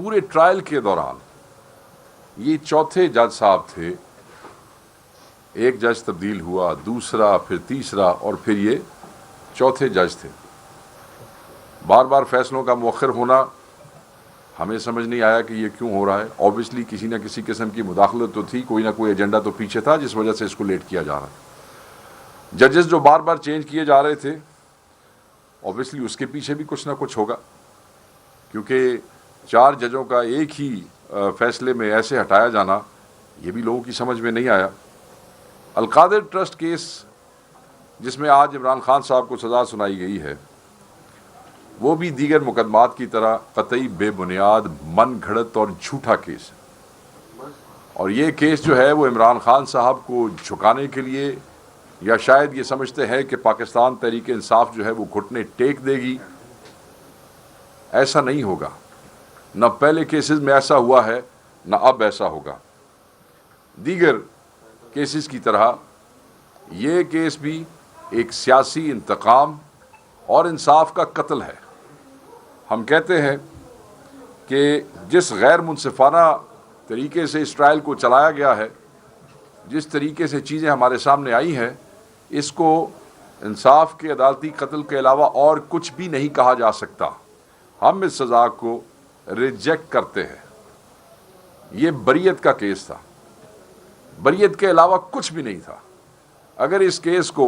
पूरे ट्रायल के दौरान ये चौथे जज साहब थे। एक जज तब्दील हुआ, दूसरा, फिर तीसरा और फिर ये चौथे जज थे। बार बार फैसलों का मुअख्खर होना हमें समझ नहीं आया कि ये क्यों हो रहा है। ऑब्वियसली किसी न किसी किस्म की मुदाखलत तो थी, कोई ना कोई एजेंडा तो पीछे था जिस वजह से इसको लेट किया जा रहा है। जजेस जो बार बार चेंज किए जा रहे थे, ऑब्वियसली उसके पीछे भी कुछ ना कुछ होगा, क्योंकि 4 जजों का एक ही फैसले में ऐसे हटाया जाना ये भी लोगों की समझ में नहीं आया। अलकादिर ट्रस्ट केस जिसमें आज इमरान खान साहब को सज़ा सुनाई गई है, वो भी दीगर मुकदमात की तरह कतई बेबुनियाद, मन घड़त और झूठा केस है। और ये केस जो है वो इमरान खान साहब को झुकाने के लिए, या शायद ये समझते हैं कि पाकिस्तान तहरीक इंसाफ जो है वो घुटने टेक देगी। ऐसा नहीं होगा। न पहले केसेस में ऐसा हुआ है, न अब ऐसा होगा। दीगर केसेस की तरह ये केस भी एक सियासी इंतकाम और इंसाफ का कत्ल है। हम कहते हैं कि जिस गैर मुनसिफाना तरीके से इस ट्रायल को चलाया गया है, जिस तरीके से चीज़ें हमारे सामने आई हैं, इसको इंसाफ के अदालती कत्ल के अलावा और कुछ भी नहीं कहा जा सकता। हम इस सज़ा को रिजेक्ट करते हैं। ये बरियत का केस था, बरियत के अलावा कुछ भी नहीं था। अगर इस केस को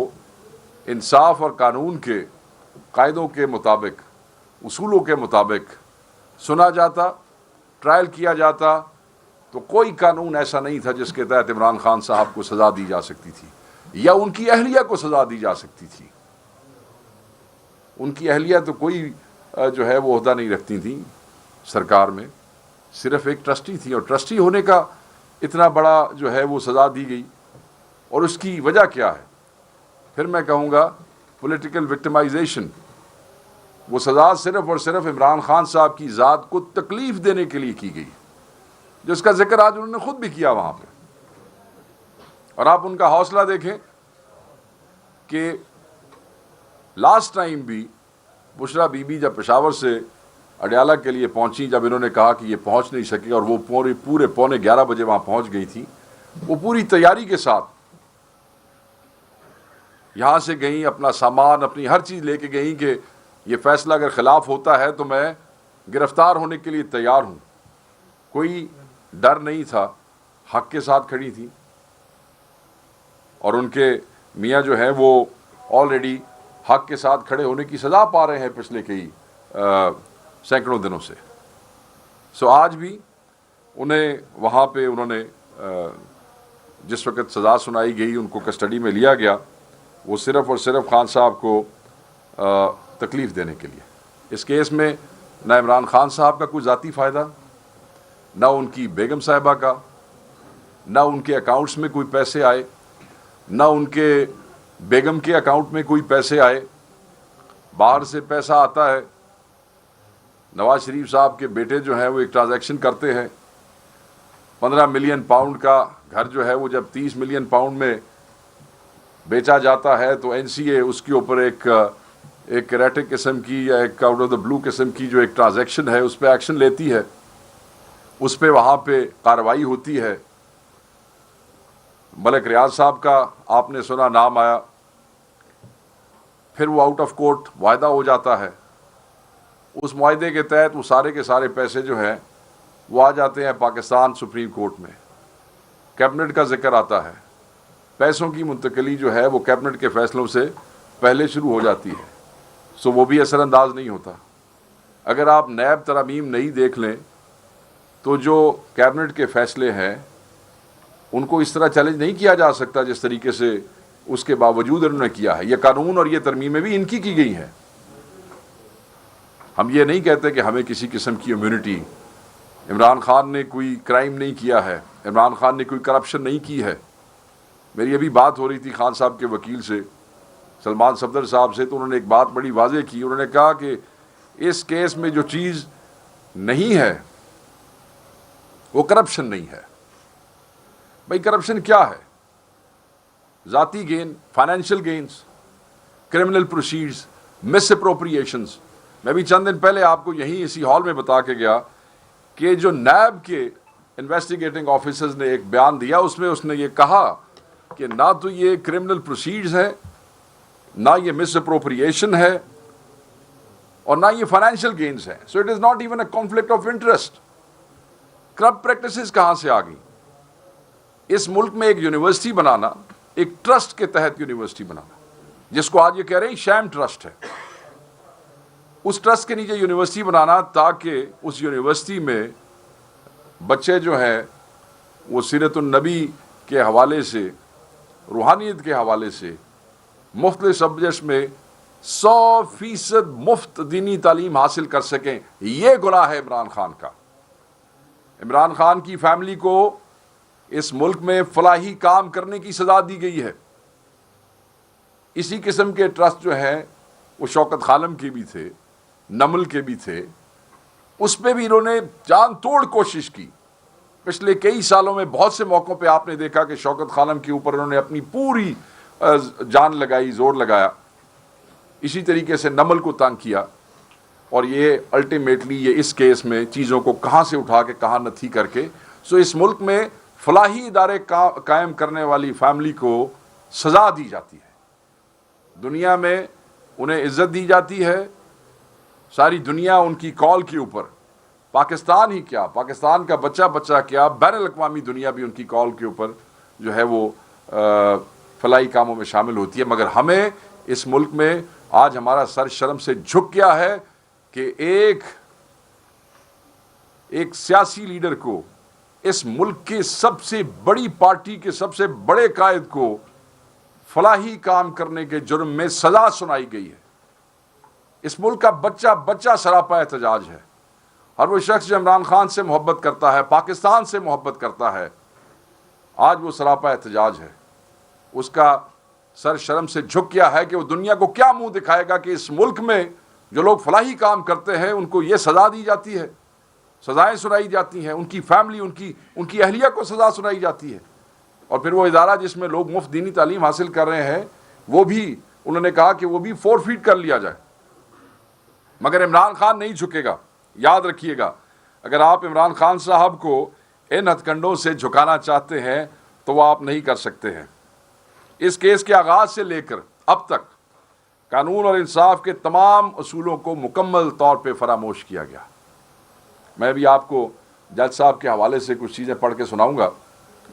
इंसाफ और कानून के कायदों के मुताबिक, उसूलों के मुताबिक सुना जाता, ट्रायल किया जाता, तो कोई कानून ऐसा नहीं था जिसके तहत इमरान खान साहब को सज़ा दी जा सकती थी या उनकी अहलिया को सज़ा दी जा सकती थी। उनकी अहलिया तो कोई जो है वो ओहदा नहीं रखती थी सरकार में, सिर्फ एक ट्रस्टी थी, और ट्रस्टी होने का इतना बड़ा जो है वो सज़ा दी गई। और उसकी वजह क्या है? फिर मैं कहूँगा पॉलिटिकल विक्टिमाइजेशन। वो सज़ा सिर्फ और सिर्फ इमरान खान साहब की ज़ात को तकलीफ़ देने के लिए की गई, जिसका जिक्र आज उन्होंने खुद भी किया वहाँ पे। और आप उनका हौसला देखें कि लास्ट टाइम भी बुशरा बीबी जब पेशावर से अडयाला के लिए पहुंची, जब इन्होंने कहा कि ये पहुंच नहीं सके और वो पूरे पौने 11 बजे वहाँ पहुंच गई थी, वो पूरी तैयारी के साथ यहाँ से गई, अपना सामान, अपनी हर चीज़ लेके गई कि ये फैसला अगर ख़िलाफ़ होता है तो मैं गिरफ़्तार होने के लिए तैयार हूँ। कोई डर नहीं था, हक़ के साथ खड़ी थी। और उनके मियाँ जो हैं वो ऑलरेडी हक़ के साथ खड़े होने की सज़ा पा रहे हैं पिछले कई सैकड़ों दिनों से। सो आज भी उन्हें वहाँ पे उन्होंने जिस वक़्त सज़ा सुनाई गई, उनको कस्टडी में लिया गया, वो सिर्फ़ और सिर्फ खान साहब को तकलीफ़ देने के लिए। इस केस में ना इमरान खान साहब का कोई ज़ाती फ़ायदा, ना उनकी बेगम साहिबा का, ना उनके अकाउंट्स में कोई पैसे आए, ना उनके बेगम के अकाउंट में कोई पैसे आए। बाहर से पैसा आता है, नवाज शरीफ साहब के बेटे जो हैं वो एक ट्रांजैक्शन करते हैं, 15 मिलियन पाउंड का घर जो है वो जब 30 मिलियन पाउंड में बेचा जाता है तो NCA उसके ऊपर एक एरेटिक किस्म की या एक आउट ऑफ द ब्लू किस्म की जो एक ट्रांजैक्शन है उस पर एक्शन लेती है, उस पर वहाँ पे कार्रवाई होती है। मलिक रियाज साहब का आपने सुना नाम आया, फिर वो आउट ऑफ कोर्ट वायदा हो जाता है। उस मुआहदे के तहत वो सारे के सारे पैसे जो हैं वो आ जाते हैं पाकिस्तान सुप्रीम कोर्ट में। कैबिनेट का जिक्र आता है, पैसों की मुंतकली जो है वो कैबिनेट के फैसलों से पहले शुरू हो जाती है, सो वो भी असरअंदाज नहीं होता। अगर आप नैब तरमीम नहीं देख लें तो जो कैबिनेट के फैसले हैं उनको इस तरह चैलेंज नहीं किया जा सकता जिस तरीके से उसके बावजूद उन्होंने किया है। ये कानून और ये तरमीमें भी इनकी की गई हैं। हम ये नहीं कहते कि हमें किसी किस्म की इम्यूनिटी, इमरान खान ने कोई क्राइम नहीं किया है, इमरान खान ने कोई करप्शन नहीं की है। मेरी अभी बात हो रही थी खान साहब के वकील से, सलमान सफदर साहब से, तो उन्होंने एक बात बड़ी वाज़ेह की। उन्होंने कहा कि इस केस में जो चीज़ नहीं है वो करप्शन नहीं है। भाई करप्शन क्या है? ज़ाती गेन, फाइनेंशियल गेन्स, क्रिमिनल कि जो नैब के इन्वेस्टिगेटिंग ऑफिसर्स ने एक बयान दिया, उसमें उसने ये कहा कि ना तो ये क्रिमिनल प्रोसीड्स हैं, ना ये मिस अप्रोप्रिएशन है, और ना ये फाइनेंशियल गेन्स हैं। So it is not even a conflict of interest. Corrupt practices कहां से आ गई? इस मुल्क में एक यूनिवर्सिटी बनाना, एक ट्रस्ट के तहत यूनिवर्सिटी बनाना, जिसको आज ये कह रहे हैं शैम ट्रस्ट है, उस ट्रस्ट के नीचे यूनिवर्सिटी बनाना ताकि उस यूनिवर्सिटी में बच्चे जो हैं वो सीरतुन नबी के हवाले से, रूहानियत के हवाले से मुख्तलिफ सब्जेक्ट्स में 100% मुफ्त दीनी तालीम हासिल कर सकें। ये गुनाह है इमरान खान का। इमरान खान की फैमिली को इस मुल्क में फलाही काम करने की सजा दी गई है। इसी किस्म के ट्रस्ट जो हैं वो शौकत खानम के भी थे, नमल के भी थे, उस पर भी इन्होंने जान तोड़ कोशिश की। पिछले कई सालों में बहुत से मौक़ों पे आपने देखा कि शौकत खानम के ऊपर उन्होंने अपनी पूरी जान लगाई, जोर लगाया। इसी तरीके से नमल को तंग किया, और ये अल्टीमेटली ये इस केस में चीज़ों को कहाँ से उठा के कहाँ नथी करके, सो इस मुल्क में फलाही इदारे कायम करने वाली फैमिली को सज़ा दी जाती है। दुनिया में उन्हें इज्जत दी जाती है। सारी दुनिया उनकी कॉल के ऊपर, पाकिस्तान ही क्या, पाकिस्तान का बच्चा बच्चा क्या, बैनुल अक़वामी दुनिया भी उनकी कॉल के ऊपर जो है वो फलाही कामों में शामिल होती है। मगर हमें इस मुल्क में आज हमारा सर शर्म से झुक गया है कि एक सियासी लीडर को, इस मुल्क के सबसे बड़ी पार्टी के सबसे बड़े कायद को फलाही काम करने के जुर्म में सजा सुनाई गई है। इस मुल्क का बच्चा बच्चा सरापा एहतजाज है। हर वो शख्स जो इमरान खान से मोहब्बत करता है, पाकिस्तान से मोहब्बत करता है, आज वो सरापा एहतजाज है। उसका सर शर्म से झुक गया है कि वो दुनिया को क्या मुंह दिखाएगा कि इस मुल्क में जो लोग फलाही काम करते हैं उनको ये सज़ा दी जाती है, सज़ाएं सुनाई जाती हैं, उनकी फैमिली, उनकी अहलिया को सज़ा सुनाई जाती है। और फिर वो इदारा जिसमें लोग मुफ्त दीनी तालीम हासिल कर रहे हैं, वो भी उन्होंने कहा कि वो भी फोरफीट कर लिया जाए। मगर इमरान खान नहीं झुकेगा। याद रखिएगा, अगर आप इमरान खान साहब को इन हथकंडों से झुकाना चाहते हैं तो वो आप नहीं कर सकते हैं। इस केस के आगाज़ से लेकर अब तक कानून और इंसाफ के तमाम असूलों को मुकम्मल तौर पे फरामोश किया गया। मैं भी आपको जज साहब के हवाले से कुछ चीज़ें पढ़ के सुनाऊंगा।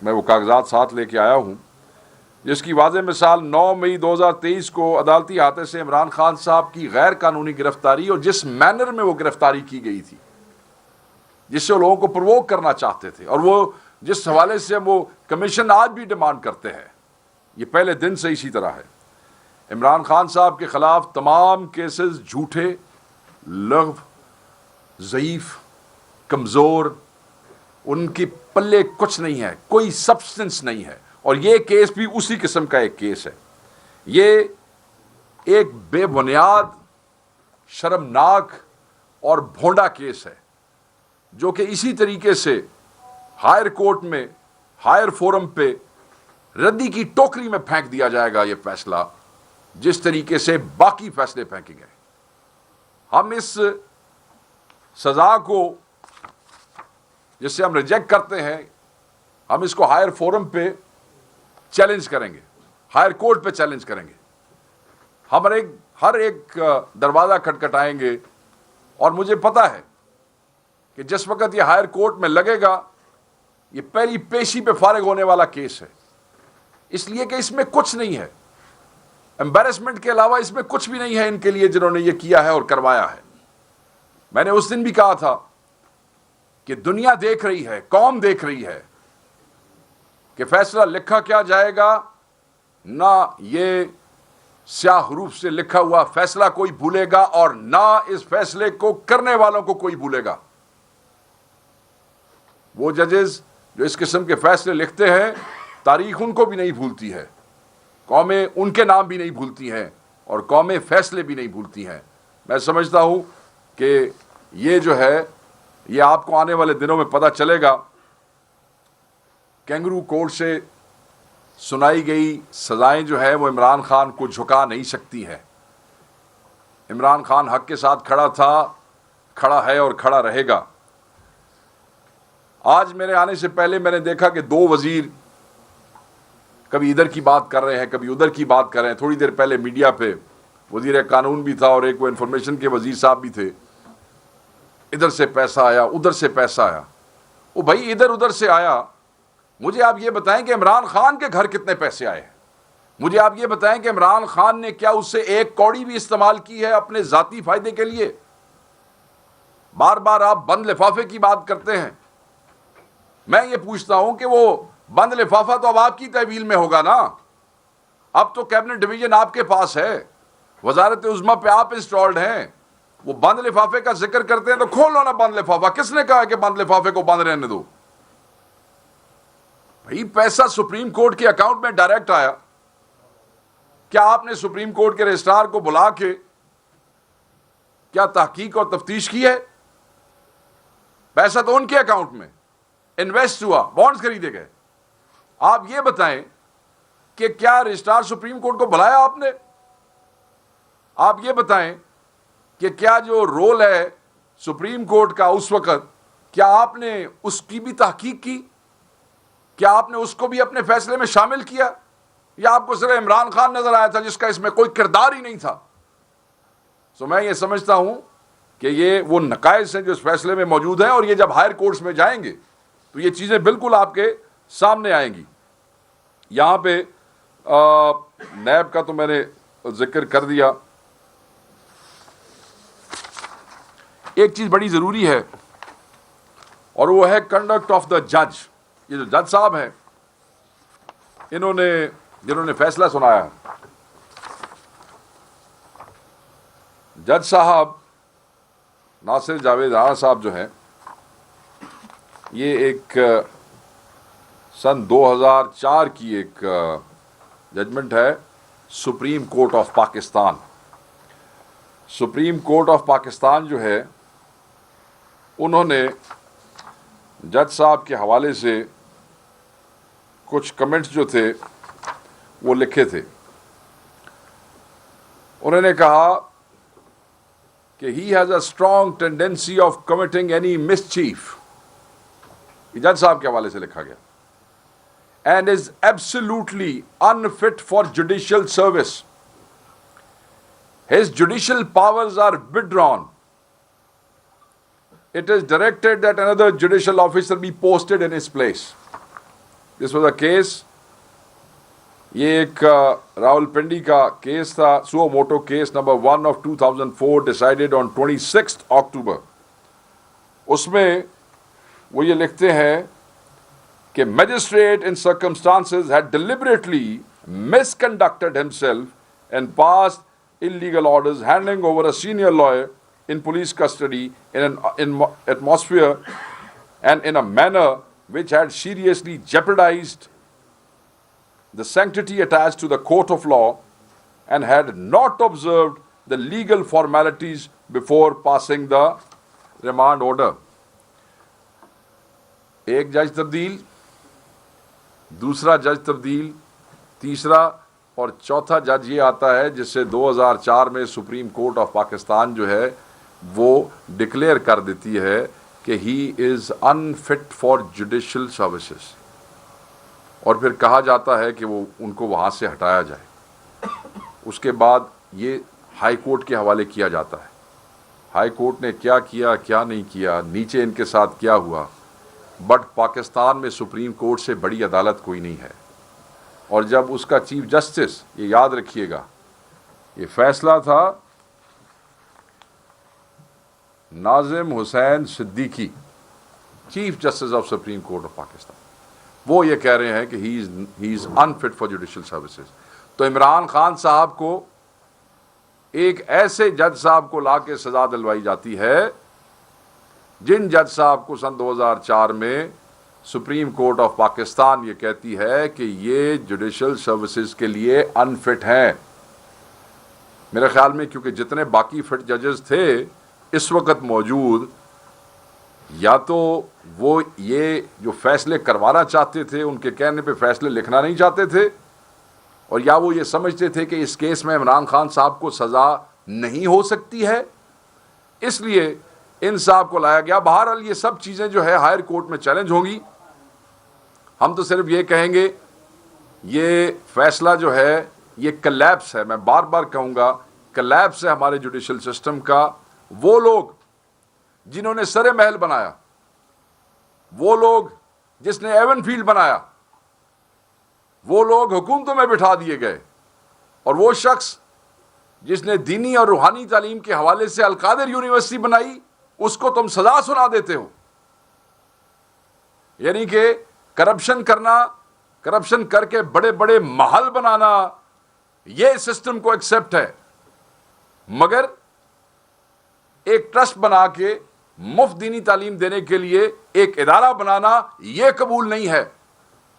मैं वो कागजात साथ लेके आया हूँ, जिसकी वाज़ेह मिसाल 9 मई 2023 को अदालती हाथे से इमरान खान साहब की गैर कानूनी गिरफ्तारी और जिस मैनर में वो गिरफ्तारी की गई थी, जिससे वो लोगों को प्रवोक करना चाहते थे, और वो जिस हवाले से वो कमीशन आज भी डिमांड करते हैं, ये पहले दिन से इसी तरह है। इमरान खान साहब के ख़िलाफ़ तमाम केसेस झूठे, लग़्व, ज़ईफ़, कमज़ोर, उनकी पल्ले कुछ नहीं है, कोई सब्सटेंस नहीं है। और ये केस भी उसी किस्म का एक केस है। ये एक बेबुनियाद, शर्मनाक और भोंडा केस है, जो कि इसी तरीके से हायर कोर्ट में, हायर फोरम पे रद्दी की टोकरी में फेंक दिया जाएगा ये फैसला, जिस तरीके से बाकी फैसले फेंके गए। हम इस सज़ा को जिससे हम रिजेक्ट करते हैं, हम इसको हायर फोरम पे चैलेंज करेंगे, हायर कोर्ट पे चैलेंज करेंगे। हम हर एक दरवाज़ा खटखटाएंगे, और मुझे पता है कि जिस वक्त ये हायर कोर्ट में लगेगा, ये पहली पेशी पे फारिग होने वाला केस है, इसलिए कि इसमें कुछ नहीं है, एम्बैरेसमेंट के अलावा इसमें कुछ भी नहीं है इनके लिए जिन्होंने ये किया है और करवाया है। मैंने उस दिन भी कहा था कि दुनिया देख रही है, कौम देख रही है कि फैसला लिखा क्या जाएगा, ना ये स्याह हरूफ से लिखा हुआ फैसला कोई भूलेगा, और ना इस फैसले को करने वालों को कोई भूलेगा। वो जजेस जो इस किस्म के फैसले लिखते हैं, तारीख उनको भी नहीं भूलती है, कौमें उनके नाम भी नहीं भूलती हैं, और कौमें फैसले भी नहीं भूलती हैं। मैं समझता हूँ कि ये जो है, ये आपको आने वाले दिनों में पता चलेगा। कैंगरू कोर्ट से सुनाई गई सज़ाएं जो है वो इमरान खान को झुका नहीं सकती हैं। इमरान खान हक के साथ खड़ा था, खड़ा है और खड़ा रहेगा। आज मेरे आने से पहले मैंने देखा कि दो वजीर कभी इधर की बात कर रहे हैं, कभी उधर की बात कर रहे हैं। थोड़ी देर पहले मीडिया पे वजीर कानून भी था और एक वो इंफॉर्मेशन के वजीर साहब भी थे। इधर से पैसा आया, उधर से पैसा आया। वो भाई इधर उधर से आया, मुझे आप ये बताएं कि इमरान खान के घर कितने पैसे आए हैं। मुझे आप ये बताएं कि इमरान खान ने क्या उससे एक कौड़ी भी इस्तेमाल की है अपने जाती फायदे के लिए। बार बार आप बंद लिफाफे की बात करते हैं। मैं ये पूछता हूं कि वो बंद लिफाफा तो अब आपकी तहवील में होगा ना। अब तो कैबिनेट डिवीजन आपके पास है, वजारत उज़्मा पे आप इंस्टॉल्ड हैं। वो बंद लिफाफे का जिक्र करते हैं तो खोलो ना बंद लिफाफा। किसने कहा है कि बंद लिफाफे को बंद रहने दो? भाई पैसा सुप्रीम कोर्ट के अकाउंट में डायरेक्ट आया। क्या आपने सुप्रीम कोर्ट के रजिस्ट्रार को बुला के क्या तहकीक और तफ्तीश की है? पैसा तो उनके अकाउंट में इन्वेस्ट हुआ, बॉन्ड्स खरीदे गए। आप ये बताएं कि क्या रजिस्ट्रार सुप्रीम कोर्ट को बुलाया आपने? आप ये बताएं कि क्या जो रोल है सुप्रीम कोर्ट का उस वक्त, क्या आपने उसकी भी तहकीक की? क्या आपने उसको भी अपने फैसले में शामिल किया, या आपको सिर्फ इमरान खान नजर आया था जिसका इसमें कोई किरदार ही नहीं था? तो मैं ये समझता हूं कि ये वो नकाइस हैं जो इस फैसले में मौजूद हैं, और ये जब हायर कोर्ट्स में जाएंगे तो ये चीजें बिल्कुल आपके सामने आएंगी। यहां पे नैब का तो मैंने जिक्र कर दिया। एक चीज बड़ी जरूरी है और वो है कंडक्ट ऑफ द जज। ये जो जज साहब हैं, जिन्होंने फैसला सुनाया है, जज साहब नासिर जावेद राणा साहब जो हैं, ये एक सन 2004 की एक जजमेंट है supreme court of Pakistan. Supreme court of Pakistan जो है, उन्होंने जज साहब के हवाले से कुछ कमेंट्स जो थे वो लिखे थे। उन्होंने कहा कि he has a strong tendency of committing any mischief, जज साहब के हवाले से लिखा गया, and is absolutely unfit for judicial service. His judicial powers are withdrawn. It is directed that another judicial officer be posted in his place. This was a case, ये एक रावलपिंडी का केस था, suo motu case number 1 of 2004 decided on 26th October. उसमें वो ये लिखते हैं कि magistrate in circumstances had deliberately misconducted himself and passed illegal orders handing over a senior lawyer in police custody in an atmosphere and in a manner which had seriously jeopardized the sanctity attached to the court of law and had not observed the legal formalities before passing the remand order. एक जज तब्दील, दूसरा जज तब्दील, तीसरा और चौथा जज ये आता है जिससे 2004 में सुप्रीम कोर्ट ऑफ पाकिस्तान जो है वो डिक्लेयर कर देती है कि he is unfit for judicial services, और फिर कहा जाता है कि वो उनको वहाँ से हटाया जाए। उसके बाद ये हाई कोर्ट के हवाले किया जाता है। हाई कोर्ट ने क्या किया, क्या नहीं किया, नीचे इनके साथ क्या हुआ, बट पाकिस्तान में सुप्रीम कोर्ट से बड़ी अदालत कोई नहीं है। और जब उसका चीफ जस्टिस, ये याद रखिएगा, ये फैसला था Nazim Hussain Siddiqui, chief justice of supreme court of Pakistan, वो ये कह रहे हैं कि he is unfit for judicial services. तो इमरान खान साहब को एक ऐसे जज साहब को ला के सजा दिलवाई जाती है जिन जज साहब को सन 2004 में सुप्रीम कोर्ट ऑफ पाकिस्तान ये कहती है कि ये जुडिशियल सर्विसेज के लिए अनफिट हैं। मेरे ख्याल में क्योंकि जितने बाकी फिट जजेस थे इस वक्त मौजूद, या तो वो ये जो फैसले करवाना चाहते थे उनके कहने पे फैसले लिखना नहीं चाहते थे, और या वो ये समझते थे कि इस केस में इमरान खान साहब को सज़ा नहीं हो सकती है, इसलिए इंसाफ को लाया गया। बहरहाल ये सब चीज़ें जो है हायर कोर्ट में चैलेंज होंगी। हम तो सिर्फ ये कहेंगे ये फैसला जो है ये कलैप्स है, मैं बार बार कहूँगा कलैप्स है हमारे जुडिशल सिस्टम का। वो लोग जिन्होंने सरे महल बनाया, वो लोग जिसने एवनफील्ड बनाया, वो लोग हुकूमतों में बिठा दिए गए, और वो शख्स जिसने दीनी और रूहानी तालीम के हवाले से अलकादिर यूनिवर्सिटी बनाई, उसको तुम सजा सुना देते हो। यानी कि करप्शन करना, करप्शन करके बड़े बड़े महल बनाना, ये सिस्टम को एक्सेप्ट है, मगर एक ट्रस्ट बना के मुफ्त दीनी तालीम देने के लिए एक इदारा बनाना यह कबूल नहीं है।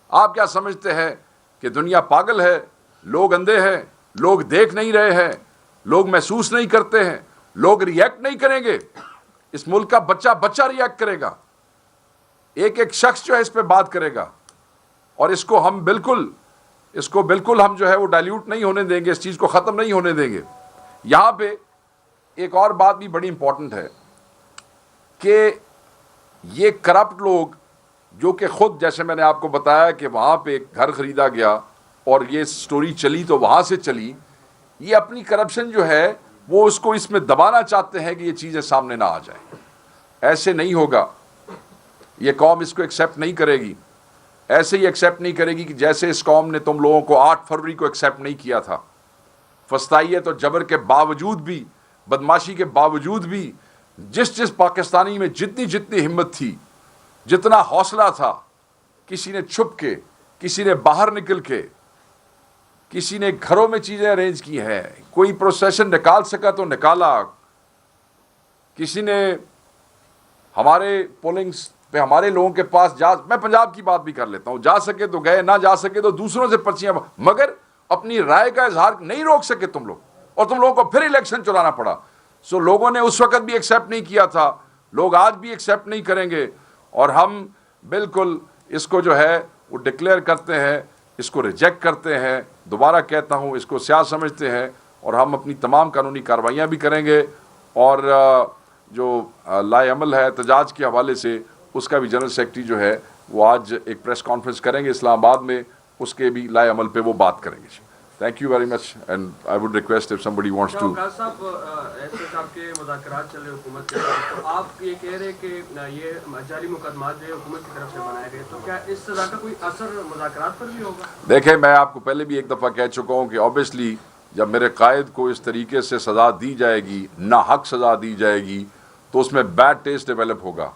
आप क्या समझते हैं कि दुनिया पागल है, लोग अंधे हैं, लोग देख नहीं रहे हैं, लोग महसूस नहीं करते हैं, लोग रिएक्ट नहीं करेंगे? इस मुल्क का बच्चा बच्चा रिएक्ट करेगा, एक एक शख्स जो है इस पे बात करेगा, और इसको बिल्कुल हम जो है वो डाइल्यूट नहीं होने देंगे, इस चीज़ को ख़त्म नहीं होने देंगे। यहाँ पे एक और बात भी बड़ी इंपॉर्टेंट है कि ये करप्ट लोग जो कि खुद, जैसे मैंने आपको बताया कि वहाँ पे एक घर ख़रीदा गया और ये स्टोरी चली तो वहाँ से चली, ये अपनी करप्शन जो है वो उसको इसमें दबाना चाहते हैं कि ये चीज़ें सामने ना आ जाए। ऐसे नहीं होगा, ये कौम इसको एक्सेप्ट नहीं करेगी। ऐसे ही एक्सेप्ट नहीं करेगी कि जैसे इस कौम ने तुम लोगों को 8 फरवरी को एक्सेप्ट नहीं किया था। फस्ताइयत और जबर के बावजूद भी, बदमाशी के बावजूद भी, जिस पाकिस्तानी में जितनी हिम्मत थी, जितना हौसला था, किसी ने छुप के, किसी ने बाहर निकल के, किसी ने घरों में चीज़ें अरेंज की हैं, कोई प्रोसेशन निकाल सका तो निकाला, किसी ने हमारे पोलिंग्स पे हमारे लोगों के पास मैं पंजाब की बात भी कर लेता हूँ, जा सके तो गए, ना जा सके तो दूसरों से पर्चियां, मगर अपनी राय का इजहार नहीं रोक सके तुम लोग, और तुम लोगों को फिर इलेक्शन चलाना पड़ा। सो लोगों ने उस वक्त भी एक्सेप्ट नहीं किया था, लोग आज भी एक्सेप्ट नहीं करेंगे, और हम बिल्कुल इसको जो है वो डिक्लेयर करते हैं, इसको रिजेक्ट करते हैं। दोबारा कहता हूँ, इसको स्याह समझते हैं, और हम अपनी तमाम कानूनी कार्रवाइयाँ भी करेंगे, और जो लाए अमल है एहतजाज के हवाले से, उसका भी जनरल सेक्रेटरी जो है वो आज एक प्रेस कॉन्फ्रेंस करेंगे इस्लामाबाद में, उसके भी लाए अमल पे वो बात करेंगे। Thank you very much, and I would request if somebody wants to. साहब के मुज़ाकरात चल रहे हुकूमत के साथ, तो आप ये कह रहे कि ये जाली मुकदमा जो हुकूमत की तरफ से बनाए गए, तो क्या इस सज़ा का कोई असर मुज़ाकरात पर भी होगा? देखें, मैं आपको पहले भी एक दफ़ा कह चुका हूँ कि ऑब्वियसली जब मेरे कायद को इस तरीके से सज़ा दी जाएगी, ना हक सज़ा दी जाएगी, तो उसमें बैड टेस्ट डेवलप होगा।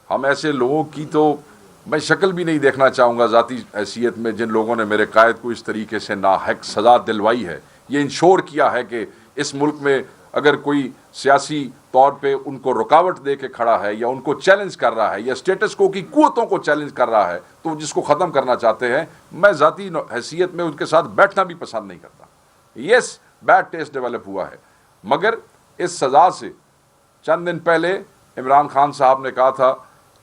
हम ऐसे लोगों की तो मैं शक्ल भी नहीं देखना चाहूँगा ज़ाती हैसियत में, जिन लोगों ने मेरे कायद को इस तरीके से नाहक सज़ा दिलवाई है। ये इंश्योर किया है कि इस मुल्क में अगर कोई सियासी तौर पे उनको रुकावट दे के खड़ा है, या उनको चैलेंज कर रहा है, या स्टेटस को की कुव्वतों को चैलेंज कर रहा है, तो जिसको ख़त्म करना चाहते हैं, मैं ज़ाती हैसियत में उनके साथ बैठना भी पसंद नहीं करता। येस, बैड टेस्ट डेवलप हुआ है, मगर इस सज़ा से चंद दिन पहले इमरान खान साहब ने कहा था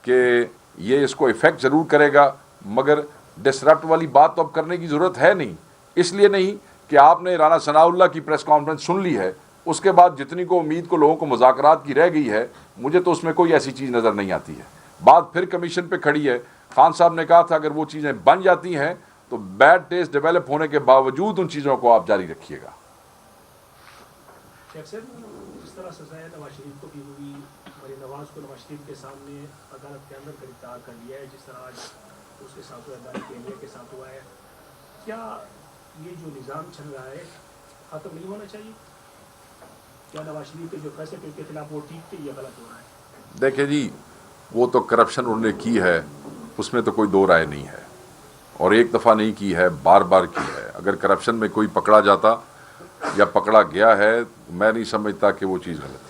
कि ये इसको इफ़ेक्ट ज़रूर करेगा, मगर डिसरप्ट वाली बात तो अब करने की ज़रूरत है नहीं। इसलिए नहीं कि आपने राना सनाउल्लाह की प्रेस कॉन्फ्रेंस सुन ली है, उसके बाद जितनी को उम्मीद को लोगों को मुज़ाकरात की रह गई है, मुझे तो उसमें कोई ऐसी चीज़ नज़र नहीं आती है। बात फिर कमीशन पे खड़ी है। खान साहब ने कहा था अगर वो चीज़ें बन जाती हैं तो बैड टेस्ट डेवलप होने के बावजूद उन चीज़ों को आप जारी रखिएगा। जिस तरह सजाए नवाज शरीफ को भी हुई, नवाज को नवाज शरीफ के सामने अदालत के अंदर गिरफ्तार कर लिया है, जिस तरह आज उसके साथ हुआ, अदालत इंडिया के साथ हुआ है, क्या ये जो निज़ाम चल रहा है ख़त्म नहीं होना चाहिए? क्या नवाज शरीफ के जो फैसले के खिलाफ वो ठीक थे या गलत हो रहा है? देखिए जी, वो तो करप्शन उन्होंने की है, उसमें तो कोई दो राय नहीं है, और एक दफ़ा नहीं की है, बार बार की है। अगर करप्शन में कोई पकड़ा जाता या पकड़ा गया है, मैं नहीं समझता कि वो चीज़ गलत थी।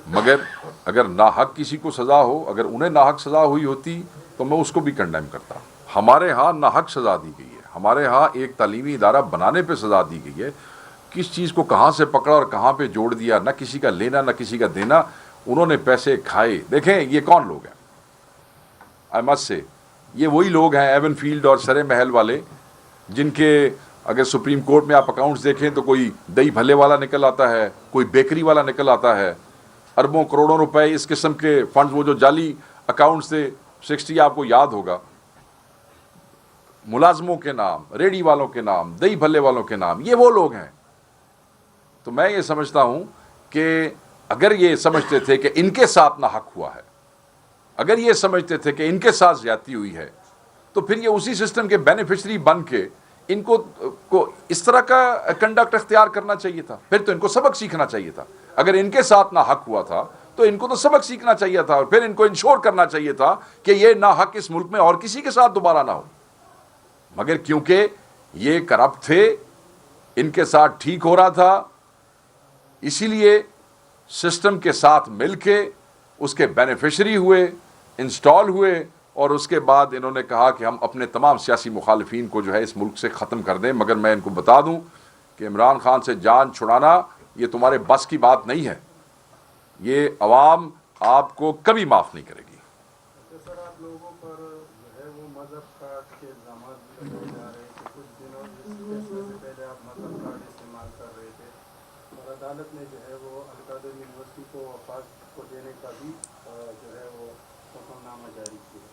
मगर अगर नाहक किसी को सज़ा हो, अगर उन्हें नाहक सज़ा हुई होती तो मैं उसको भी कंडेम करता। हमारे यहाँ नाहक सज़ा दी गई है, हमारे यहाँ एक तालीमी इदारा बनाने पे सज़ा दी गई है। किस चीज़ को कहाँ से पकड़ा और कहाँ पे जोड़ दिया, ना किसी का लेना ना किसी का देना, उन्होंने पैसे खाए। देखें ये कौन लोग हैं, आई मस्ट से, ये वही लोग हैं एवनफील्ड और सरे महल वाले, जिनके अगर सुप्रीम कोर्ट में आप अकाउंट्स देखें तो कोई दही भल्ले वाला निकल आता है, कोई बेकरी वाला निकल आता है, अरबों करोड़ों रुपए इस किस्म के फंड्स, वो जो जाली अकाउंट्स थे 60, आपको याद होगा, मुलाजमों के नाम, रेडी वालों के नाम, दही भल्ले वालों के नाम, ये वो लोग हैं। तो मैं ये समझता हूं कि अगर ये समझते थे कि इनके साथ ना हक हुआ है, अगर ये समझते थे कि इनके साथ ज्यादती हुई है, तो फिर ये उसी सिस्टम के बेनिफिशरी बन के इनको को इस तरह का कंडक्ट इख्तियार करना चाहिए था। फिर तो इनको सबक सीखना चाहिए था। अगर इनके साथ ना हक हुआ था तो इनको तो सबक सीखना चाहिए था, और फिर इनको इंश्योर करना चाहिए था कि ये ना हक इस मुल्क में और किसी के साथ दोबारा ना हो। मगर क्योंकि ये करप्ट थे, इनके साथ ठीक हो रहा था, इसीलिए सिस्टम के साथ मिलके उसके बेनिफिशरी हुए, इंस्टॉल हुए, और उसके बाद इन्होंने कहा कि हम अपने तमाम सियासी मुखालिफिन को जो है इस मुल्क से ख़त्म कर दें। मगर मैं इनको बता दूं कि इमरान खान से जान छुड़ाना ये तुम्हारे बस की बात नहीं है, ये अवाम आपको कभी माफ़ नहीं करेगी। तो सर, आप लोगों पर जो है वो मजहब कार्ड के इल्ज़ाम भी लगाए जा रहे थे। कुछ दिनों से पहले आप मजहब कार्ड इस्तेमाल कर रहे थे, और अदालत ने जो है वो अलकादर यूनिवर्सिटी को वफाक को देने का भी जो है वो हुक्मनामा जारी किया।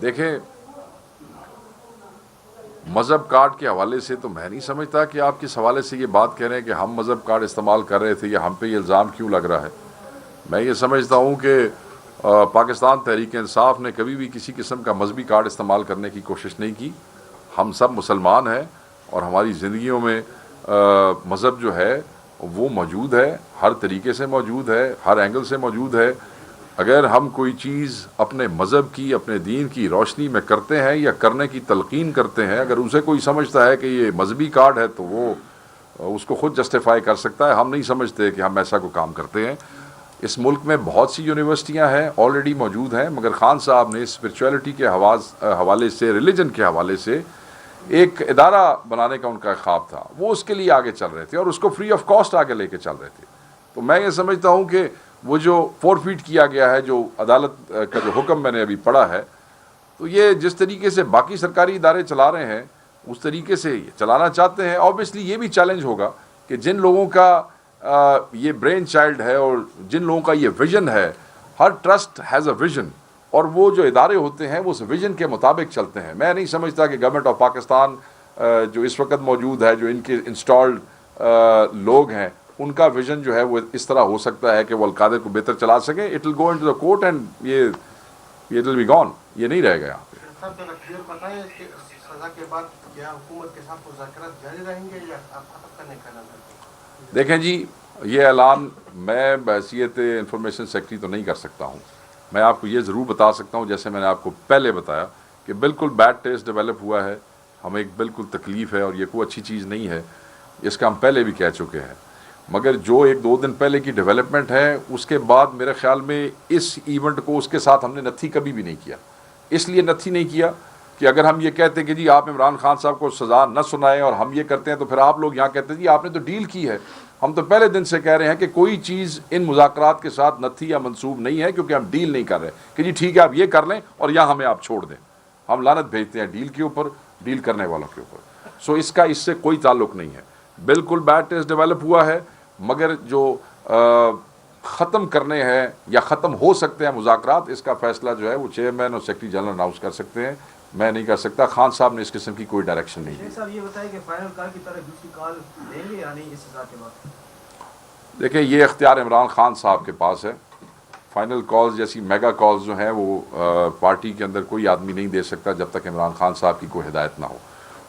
देखें, मज़हब कार्ड के हवाले से तो मैं नहीं समझता कि आप किस हवाले से ये बात कह रहे हैं कि हम मज़हब कार्ड इस्तेमाल कर रहे थे या हम पे ये इल्ज़ाम क्यों लग रहा है। मैं ये समझता हूँ कि पाकिस्तान तहरीक इंसाफ ने कभी भी किसी किस्म का मजहबी कार्ड इस्तेमाल करने की कोशिश नहीं की। हम सब मुसलमान हैं और हमारी ज़िंदगियों में मज़हब जो है वो मौजूद है, हर तरीके से मौजूद है, हर एंगल से मौजूद है। अगर हम कोई चीज़ अपने मज़हब की, अपने दीन की रोशनी में करते हैं या करने की तलकीन करते हैं, अगर उसे कोई समझता है कि ये मजहबी कार्ड है तो वो उसको ख़ुद जस्टिफाई कर सकता है। हम नहीं समझते कि हम ऐसा कोई काम करते हैं। इस मुल्क में बहुत सी यूनिवर्सिटियां हैं, ऑलरेडी मौजूद हैं, मगर खान साहब ने स्पिरिचुअलिटी के हवाले से, रिलीजन के हवाले से एक इदारा बनाने का उनका ख्वाब था, वो उसके लिए आगे चल रहे थे और उसको फ्री ऑफ कॉस्ट आगे लेके चल रहे थे। तो मैं ये समझता हूँ कि वो जो फोरफीट किया गया है, जो अदालत का जो हुक्म मैंने अभी पढ़ा है, तो ये जिस तरीके से बाकी सरकारी इदारे चला रहे हैं उस तरीके से ये चलाना चाहते हैं। ऑब्वियसली ये भी चैलेंज होगा कि जिन लोगों का ये ब्रेन चाइल्ड है और जिन लोगों का ये विजन है, हर ट्रस्ट हैज़ अ विजन, और वो जो इदारे होते हैं वो उस विजन के मुताबिक चलते हैं। मैं नहीं समझता कि गवर्नमेंट ऑफ पाकिस्तान जो इस वक्त मौजूद है, जो इनके इंस्टॉल्ड लोग हैं, उनका विजन जो है वो इस तरह हो सकता है कि वो अलकायदा को बेहतर चला सके। It will go into the court and ये इट विल बी गॉन, ये नहीं रहेगा यहाँ पे। सर, जरा क्लियर बताएं कि सजा के बाद क्या हुकूमत के साथ मुज़ाकरात जारी रहेंगे या आप खत्म करने का ऐलान? देखें जी, ये ऐलान मैं बहैसियत इंफॉर्मेशन सेक्रेटरी तो नहीं कर सकता हूँ। मैं आपको ये ज़रूर बता सकता हूँ, जैसे मैंने आपको पहले बताया, कि बिल्कुल बैड टेस्ट डेवलप हुआ है, हमें एक बिल्कुल तकलीफ़ है और ये कोई अच्छी चीज़ नहीं है, इसका हम पहले भी कह चुके हैं। मगर जो 1-2 दिन पहले की डेवलपमेंट है, उसके बाद मेरे ख्याल में इस इवेंट को उसके साथ हमने नथी कभी भी नहीं किया। इसलिए नथी नहीं किया कि अगर हम ये कहते कि जी आप इमरान खान साहब को सज़ा न सुनाएं और हम ये करते हैं, तो फिर आप लोग यहाँ कहते हैं जी आपने तो डील की है। हम तो पहले दिन से कह रहे हैं कि कोई चीज़ इन मुज़ाकरात के साथ नथी या मंसूब नहीं है, क्योंकि हम डील नहीं कर रहे कि जी ठीक है आप ये कर लें और यहाँ हमें आप छोड़ दें। हम लानत भेजते हैं डील के ऊपर, डील करने वालों के ऊपर। सो इसका इससे कोई ताल्लुक नहीं है। बिल्कुल बैड टेस्ट डेवलप हुआ है, मगर जो ख़त्म करने हैं या ख़त्म हो सकते हैं मुज़ाकरात, इसका फ़ैसला जो है वो चेयरमैन और सेक्रेटरी जनरल अनाउंस कर सकते हैं, मैं नहीं कर सकता। खान साहब ने इस किस्म की कोई डायरेक्शन नहीं दी। साहब ये बताएं कि फाइनल कॉल की तरह दूसरी कॉल देंगे या नहीं इस सज़ा के बाद? देखिए, ये इख्तियार इमरान खान साहब के पास है। फाइनल कॉल्स जैसी मेगा कॉल्स जो हैं वो पार्टी के अंदर कोई आदमी नहीं दे सकता जब तक इमरान खान साहब की कोई हिदायत ना हो।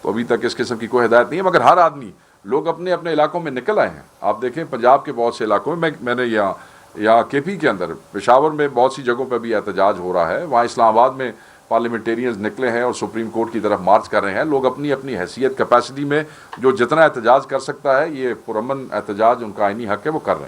तो अभी तक इस किस्म की कोई हिदायत नहीं है, मगर हर आदमी, लोग अपने अपने इलाकों में निकल आए हैं। आप देखें पंजाब के बहुत से इलाकों में, मैंने यहाँ KP के अंदर, पेशावर में बहुत सी जगहों पर भी एहतजाज हो रहा है। वहाँ इस्लामाबाद में पार्लियामेंटेरियंस निकले हैं और सुप्रीम कोर्ट की तरफ मार्च कर रहे हैं। लोग अपनी अपनी हैसियत कैपेसिटी में जो जितना एहतजाज कर सकता है, ये पुरअमन एहतजाज उनका आईनी हक है, वो कर रहे हैं।